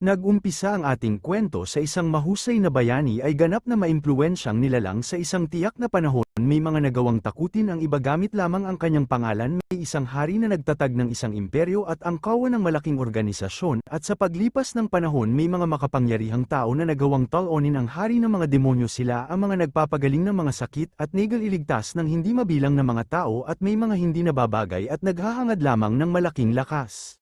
Nag-umpisa ang ating kwento sa isang mahusay na bayani ay ganap na maimpluwensyang nilalang sa isang tiyak na panahon. May mga nagawang takutin ang iba gamit lamang ang kanyang pangalan. May isang hari na nagtatag ng isang imperyo at angkawan ng malaking organisasyon, at sa paglipas ng panahon may mga makapangyarihang tao na nagawang talonin ang hari ng mga demonyo. Sila ang mga nagpapagaling ng mga sakit at nagaliligtas ng hindi mabilang na mga tao, at may mga hindi nababagay at naghahangad lamang ng malaking lakas.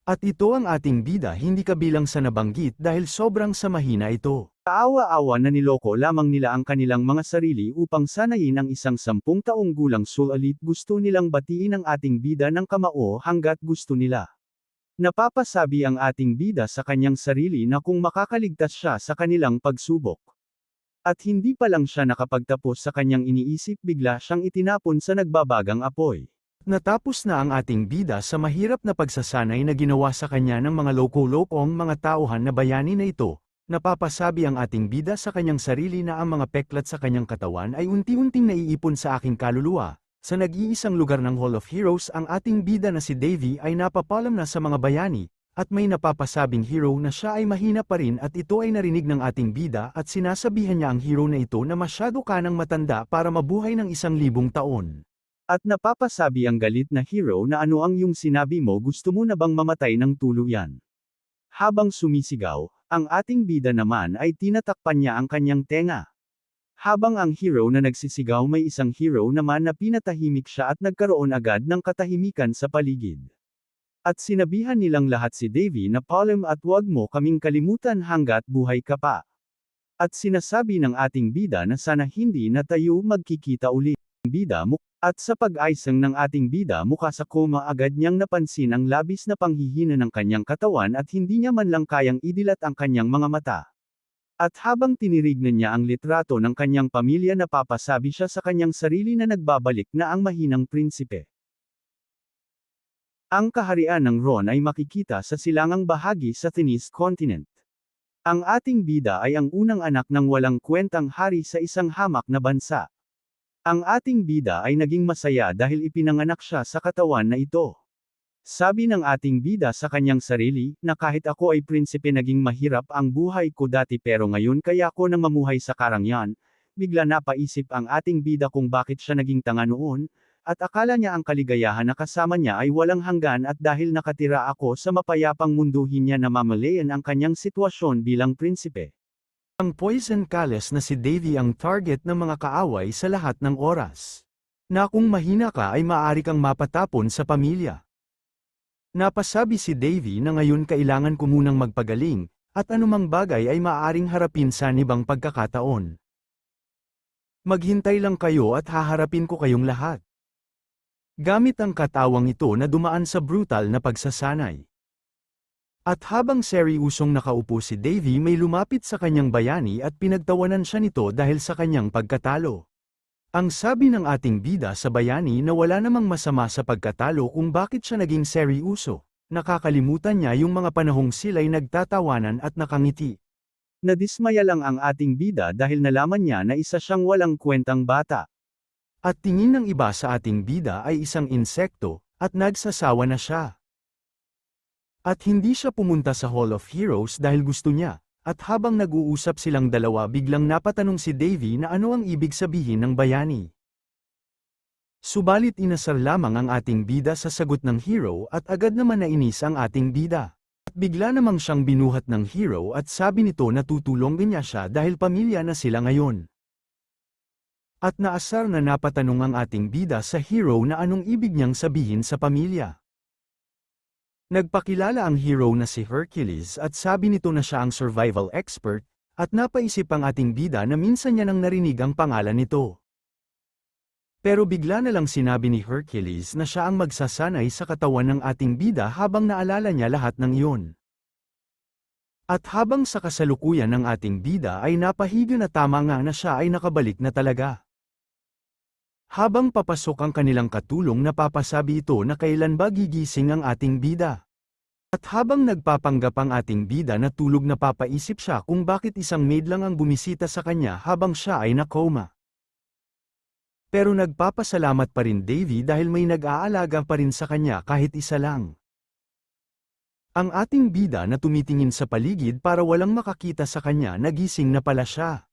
At ito ang ating bida, hindi kabilang sa nabanggit dahil sobrang sa mahina ito. Kaawa-awa na niloko lamang nila ang kanilang mga sarili upang sanayin ang isang 10 taong gulang sulit. Gusto nilang batiin ang ating bida ng kamao hanggat gusto nila. Napapasabi ang ating bida sa kanyang sarili na kung makakaligtas siya sa kanilang pagsubok. At hindi pa lang siya nakapagtapos sa kanyang iniisip, bigla siyang itinapon sa nagbabagang apoy. Natapos na ang ating bida sa mahirap na pagsasanay na ginawa sa kanya ng mga loko-lokong mga tauhan na bayani na ito. Napapasabi ang ating bida sa kanyang sarili na ang mga peklat sa kanyang katawan ay unti-unting naiipon sa aking kaluluwa. Sa nag-iisang lugar ng Hall of Heroes, ang ating bida na si Davy ay napapalam na sa mga bayani, at may napapasabing hero na siya ay mahina pa rin, at ito ay narinig ng ating bida at sinasabihan niya ang hero na ito na masyado ka nang matanda para mabuhay ng 1,000 taon. At napapasabi ang galit na hero na ano ang yung sinabi mo, gusto mo na bang mamatay ng tuluyan? Habang sumisigaw, ang ating bida naman ay tinatakpan niya ang kanyang tenga. Habang ang hero na nagsisigaw, may isang hero naman na pinatahimik siya at nagkaroon agad ng katahimikan sa paligid. At sinabihan nilang lahat si Davy na Palem at huwag mo kaming kalimutan hanggat buhay ka pa. At sinasabi ng ating bida na sana hindi na tayo magkikita ulit. Bida mo. At sa pag-aisang ng ating bida mukha sa koma, agad niyang napansin ang labis na panghihina ng kanyang katawan at hindi niya man lang kayang idilat ang kanyang mga mata. At habang tinirignan niya ang litrato ng kanyang pamilya, napapasabi siya sa kanyang sarili na nagbabalik na ang mahinang prinsipe. Ang kaharian ng Ron ay makikita sa silangang bahagi sa Thanis Continent. Ang ating bida ay ang unang anak ng walang kwentang hari sa isang hamak na bansa. Ang ating bida ay naging masaya dahil ipinanganak siya sa katawan na ito. Sabi ng ating bida sa kanyang sarili, na kahit ako ay prinsipe, naging mahirap ang buhay ko dati, pero ngayon kaya ko nang mamuhay sa karangyaan. Bigla napaisip ang ating bida kung bakit siya naging tanga noon, at akala niya ang kaligayahan na kasama niya ay walang hanggan, at dahil nakatira ako sa mapayapang mundo, niya namamalayan ang kanyang sitwasyon bilang prinsipe. Ang Poison Chalice na si Davy ang target ng mga kaaway sa lahat ng oras. Na kung mahina ka ay maaari kang mapatapon sa pamilya. Napasabi si Davy na ngayon kailangan ko munang magpagaling, at anumang bagay ay maaaring harapin sa ibang pagkakataon. Maghintay lang kayo at haharapin ko kayong lahat. Gamit ang katawang ito na dumaan sa brutal na pagsasanay. At habang seryusong nakaupo si Davy, may lumapit sa kanyang bayani at pinagtawanan siya nito dahil sa kanyang pagkatalo. Ang sabi ng ating bida sa bayani na wala namang masama sa pagkatalo kung bakit siya naging seryoso. Nakakalimutan niya yung mga panahong sila'y nagtatawanan at nakangiti. Nadismaya lang ang ating bida dahil nalaman niya na isa siyang walang kwentang bata. At tingin ng iba sa ating bida ay isang insekto, at nagsasawa na siya. At hindi siya pumunta sa Hall of Heroes dahil gusto niya, at habang nag-uusap silang dalawa, biglang napatanong si Davy na ano ang ibig sabihin ng bayani. Subalit inasar lamang ang ating bida sa sagot ng hero, at agad naman nainis ang ating bida. At bigla namang siyang binuhat ng hero at sabi nito na tutulong niya siya dahil pamilya na sila ngayon. At naasar na napatanong ang ating bida sa hero na anong ibig niyang sabihin sa pamilya. Nagpakilala ang hero na si Hercules at sabi nito na siya ang survival expert, at napaisip ang ating bida na minsan niya nang narinig ang pangalan nito. Pero bigla na lang sinabi ni Hercules na siya ang magsasanay sa katawan ng ating bida habang naalala niya lahat ng iyon. At habang sa kasalukuyan ng ating bida ay napahiga na tama nga na siya ay nakabalik na talaga. Habang papasok ang kanilang katulong, napapasabi ito na kailan ba gigising ang ating bida. At habang nagpapanggap ang ating bida na tulog, napapaisip siya kung bakit isang maid lang ang bumisita sa kanya habang siya ay nakoma. Pero nagpapasalamat pa rin Davy dahil may nag-aalaga pa rin sa kanya kahit isa lang. Ang ating bida na tumitingin sa paligid para walang makakita sa kanya nagising na pala siya.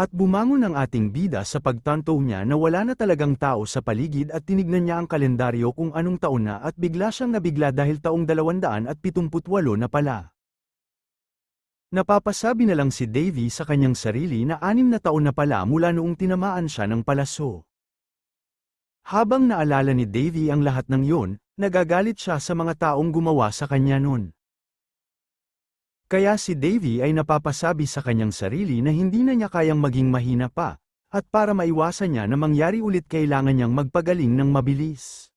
At bumangon ang ating bida sa pagtanto niya na wala na talagang tao sa paligid at tinignan niya ang kalendaryo kung anong taon na at bigla siyang nabigla dahil taong 278 na pala. Napapasabi na lang si Davy sa kanyang sarili na 6 na taon na pala mula noong tinamaan siya ng palaso. Habang naalala ni Davy ang lahat ng yun, nagagalit siya sa mga taong gumawa sa kanya nun. Kaya si Davy ay napapasabi sa kanyang sarili na hindi na niya kayang maging mahina pa, at para maiwasan niya na mangyari ulit kailangan niyang magpagaling ng mabilis.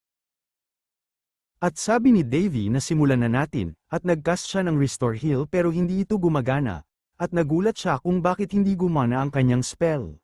At sabi ni Davy na simulan na natin, at nag-cast siya ng Restore Heal pero hindi ito gumagana, at nagulat siya kung bakit hindi gumana ang kanyang spell.